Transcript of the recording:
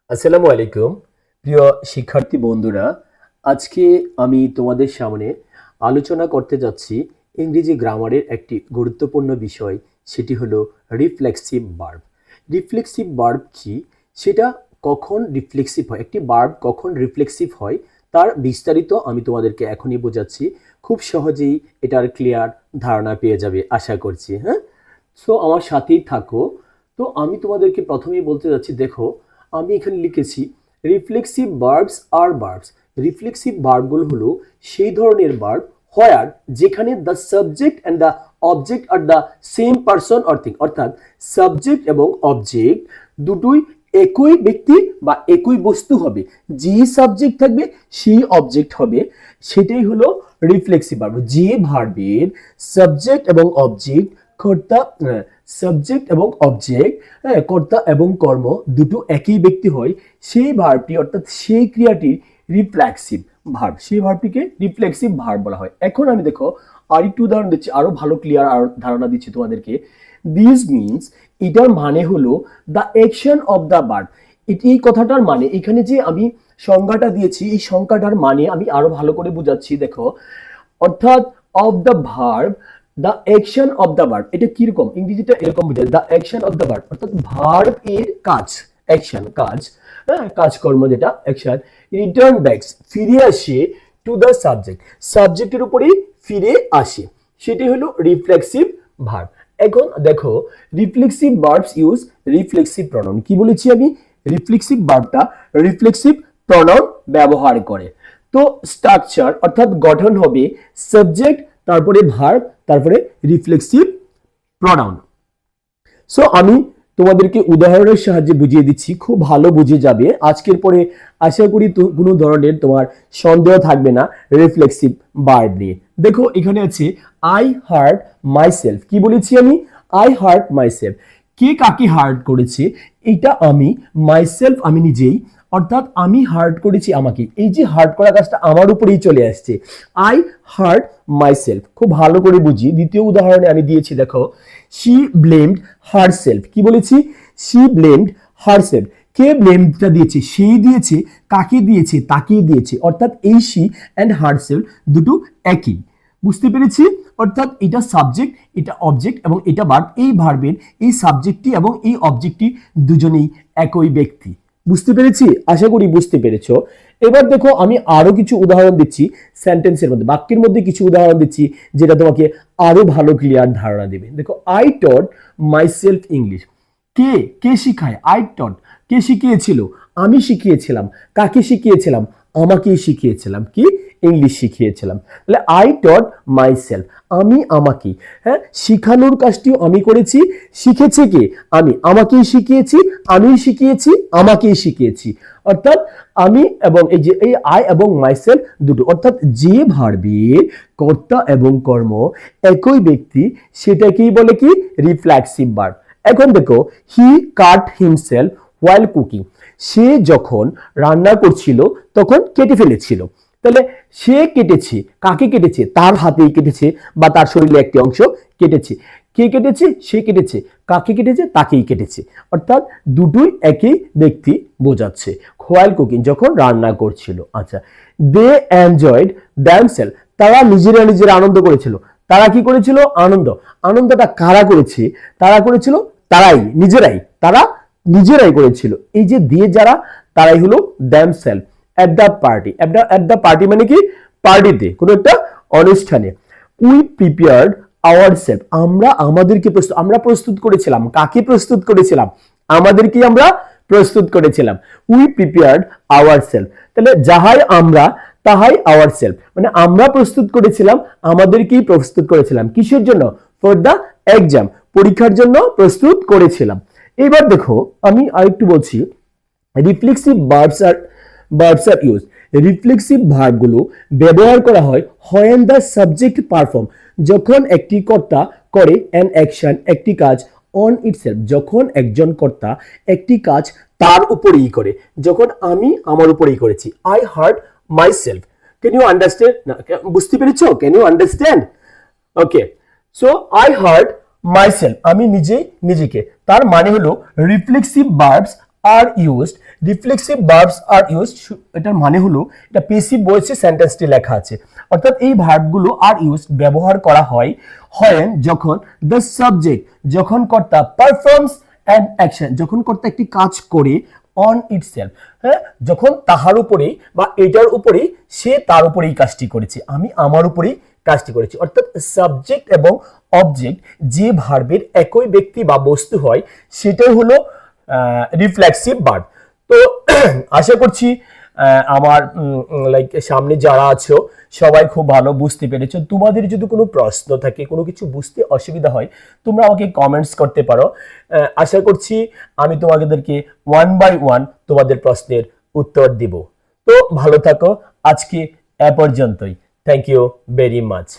আসসালামু আলাইকুম প্রিয় শিক্ষার্থী বন্ধুরা। আজকে আমি তোমাদের সামনে আলোচনা করতে যাচ্ছি ইংরেজি গ্রামারের একটি গুরুত্বপূর্ণ বিষয়, সেটি হলো রিফ্লেক্সিভ ভার্ব। রিফ্লেক্সিভ ভার্ব কি, সেটা কখন রিফ্লেক্সিভ হয়, একটি ভার্ব কখন রিফ্লেক্সিভ হয় তার বিস্তারিত আমি তোমাদেরকে এখনই বোঝাচ্ছি। খুব সহজেই এটার ক্লিয়ার ধারণা পেয়ে যাবে আশা করছি। হ্যাঁ, সো আমার সাথেই থাকো। তো আমি তোমাদেরকে প্রথমেই বলতে যাচ্ছি, দেখো আমি এখানে লিখেছি reflexive verbs are verbs. Reflexive ভার্বগুলো হলো সেই ধরনের ভার্ব হোয়ার যেখানে the subject and the object are the same person or thing, অর্থাৎ সাবজেক্ট এবং অবজেক্ট দুটোই একই ব্যক্তি বা একই বস্তু হবে। যে সাবজেক্ট থাকবে সেই অবজেক্ট হবে, সেটাই হলো রিফ্লেক্সিভ ভার্ব। যে ভার্বের সাবজেক্ট এবং অবজেক্ট কর্তা, সাবজেক্ট এবং অবজেক্ট, কর্তা এবং কর্ম দুটো একই ব্যক্তি হয়, সেই ভার্বটি অর্থাৎ সেই ক্রিয়াটি রিফ্লেক্সিভ ভার্ব। সেই ভার্বটিকে রিফ্লেক্সিভ ভার্ব বলা হয়। এখন আমি দেখো আরেকটু উদাহরণ দিচ্ছি, আরো ভালো ক্লিয়ার আর ধারণা দিচ্ছি তোমাদেরকে। দিস মিনস, এটার মানে হলো the action of the verb. এই কথাটার মানে, এখানে যে আমি সংজ্ঞাটা দিয়েছি এই সংজ্ঞাটার মানে আমি আরো ভালো করে বুঝাচ্ছি। দেখো, অর্থাৎ of the verb, the action of the verb. এটা কিরকম, ইংরেজিটা এরকম বোঝায়, the action of the verb অর্থাৎ ভার্ব এর কাজ, অ্যাকশন কাজ, হ্যাঁ কাজকর্ম যেটা অ্যাকশন, রিটার্ন ব্যাকস ফিরে আসে, টু দ্য সাবজেক্ট সাবজেক্টের উপরেই ফিরে আসে, সেটি হলো রিফ্লেক্সিভ ভার্ব। এখন দেখো reflexive verbs use reflexive pronoun. কি বলেছি আমি, রিফ্লেক্সিভ ভার্বটা রিফ্লেক্সিভ প্রনাউন ব্যবহার করে। তো স্ট্রাকচার অর্থাৎ গঠন হবে সাবজেক্ট, তারপরে ভার্ব, তারপরে রিফ্লেক্সিভ প্রনাউন। সো আমি তোমাদেরকে উদাহরণের সাহায্যে বুঝিয়ে দিচ্ছি, খুব ভালো বুঝে যাবে। আজকের পরে আশা করি কোনো ধরনের তোমার সন্দেহ থাকবে না রিফ্লেক্সিভ ভার্ব নিয়ে। দেখো এখানে আছে আই হার্ট মাইসেলফ। কি বলেছি আমি, আই হার্ট মাইসেলফ। কে কাকে হার্ট করেছে, এটা আমি, মাইসেলফ আমি নিজেই, অর্থাৎ আমি হার্ট করেছি আমাকে। এই যে হার্ট করা কাজটা আমার উপরেই চলে আসছে, আই হার্ট মাইসেলফ। খুব ভালো করে বুঝি, দ্বিতীয় উদাহরণে আমি দিয়েছি, দেখো শি ব্লেমড হারসেলফ। কি বলেছি, শি ব্লেমড হারসেলফ। কে ব্লেমটা দিয়েছে, সেই দিয়েছে, কাকে দিয়েছে, তাকেই দিয়েছে, অর্থাৎ এই শি অ্যান্ড হারসেলফ দুটো একই। বুঝতে পেরেছি, অর্থাৎ এটা সাবজেক্ট, এটা অবজেক্ট এবং এটা ভার্ব। এই ভার্বের এই সাবজেক্টটি এবং এই অবজেক্টটি দুজনেই একই ব্যক্তি। বুঝতে পেরেছি, আশা করি বুঝতে পেরেছো। এবার দেখো আমি আরো কিছু উদাহরণ দিচ্ছি, সেন্টেন্সের মধ্যে, বাক্যের মধ্যে কিছু উদাহরণ দিচ্ছি যেটা তোমাকে আরো ভালো ক্লিয়ার ধারণা দেবে। দেখো, আই টট মাইসেলফ ইংলিশ। কে কে শিখায়, আই টট কে শিখিয়েছিল, আমি শিখিয়েছিলাম। কাকে শিখিয়েছিলাম, আমাকেই শিখিয়েছিলাম। কি, ইংলিশ শিখিয়েছিলাম। তাহলে আই টট মাইসেলফ, আমি আমাকে, হ্যাঁ শিখানোর কাজটিও আমি করেছি, শিখেছে কে, আমি, আমাকেই শিখিয়েছি, আমিই শিখিয়েছি, আমাকেই শিখিয়েছি। অর্থাৎ আমি এবং এই যে এই আই এবং মাইসেলফ দুটো, অর্থাৎ যে ভার্বের কর্তা এবং কর্ম একই ব্যক্তি সেটাকেই বলে কি, রিফ্লেক্সিভ ভার্ব। এখন দেখো, হি কাট হিমসেলফ হোয়াইল কুকিং। সে যখন রান্না করছিল তখন কেটে ফেলেছিল। তাহলে সে কেটেছে, কাকে কেটেছে, তার হাতেই কেটেছে বা তার শরীরে একটি অংশ কেটেছে। কে কেটেছে, সে কেটেছে, কাকে কেটেছে, তাকেই কেটেছে। অর্থাৎ দুটোই একই ব্যক্তি বোঝাচ্ছে। হোয়াইল কুকিং যখন রান্না করছিল। আচ্ছা, দে এনজয়েড দ্যামসেলফ, তারা নিজেরা নিজেরা আনন্দ করেছিল। তারা কি করেছিল, আনন্দ। আনন্দটা কারা করেছে, তারা করেছিল, তারাই নিজেরাই, তারা নিজেরাই করেছিল। এই যে দিয়ে যারা, তারাই হলো themself at the party. At the party মানে কি, পার্টিতে, কোনো একটা অনুষ্ঠানে। উই প্রিপেয়ার্ড আওয়ারসেলফ, আমরা আমাদেরকে প্রস্তুত, আমরা প্রস্তুত করেছিলাম। কাকে প্রস্তুত করেছিলাম, আমাদেরকে আমরা প্রস্তুত করেছিলাম। উই প্রিপেয়ার্ড আওয়ারসেলফ, তাহলে যাহাই আমরা তাহাই আওয়ারসেলফ, মানে আমরা প্রস্তুত করেছিলাম, আমাদেরকেই প্রস্তুত করেছিলাম। কিসের জন্য, ফর দ্য এক্সাম, পরীক্ষার জন্য প্রস্তুত করেছিলাম। এবার দেখো আমি আরেকটু বলছি, reflexive verbs are use. Reflexive ভার্বগুলো ব্যবহার করা হয় when the subject perform, যখন একটি কর্তা করে an action, একটি কাজ, on itself, যখন একজন কর্তা একটি কাজ তার উপরেই করে। যখন আমি আমার উপরেই করেছি, I hurt myself. Can you understand? না, বুঝতে পেরেছো? Can you understand? Okay. So I hurt myself, আমি নিজেই নিজেকে। তার মানে হলো reflexive verbs are used, reflexive verbs are used, এটার মানে হলো এটা পেসিভ ভয়েসে সেন্টেন্সটি লেখা আছে, অর্থাৎ এই ভার্বগুলো আর ইউজড ব্যবহার করা হয় যখন দ্য সাবজেক্ট, যখন কর্তা পারফর্মস অ্যান অ্যাকশন, যখন কর্তা একটি কাজ করে অন ইটসেলফ, হ্যাঁ, যখন তাহার উপরে বা এটার উপরে, সে তার উপরেই কাজটি করেছে, আমি আমার উপরেই কাজটি করেছি। অর্থাৎ সাবজেক্ট এবং অবজেক্ট যে ভার্বের একই ব্যক্তি বা বস্তু হয় সেটাই হলো রিফ্লেক্সিভ ভার্ব। তো আশা করছি আমার সামনে যারা আছো সবাই খুব ভালো বুঝতে পেরেছো। তোমাদের যদি কোনো প্রশ্ন থাকে, কোনো কিছু বুঝতে অসুবিধা হয়, তোমরা আমাকে কমেন্টস করতে পারো। আশা করছি আমি তোমাদেরকে ওয়ান বাই ওয়ান তোমাদের প্রশ্নের উত্তর দিব। তো ভালো থাকো, আজকে এ পর্যন্তই। Thank you very much.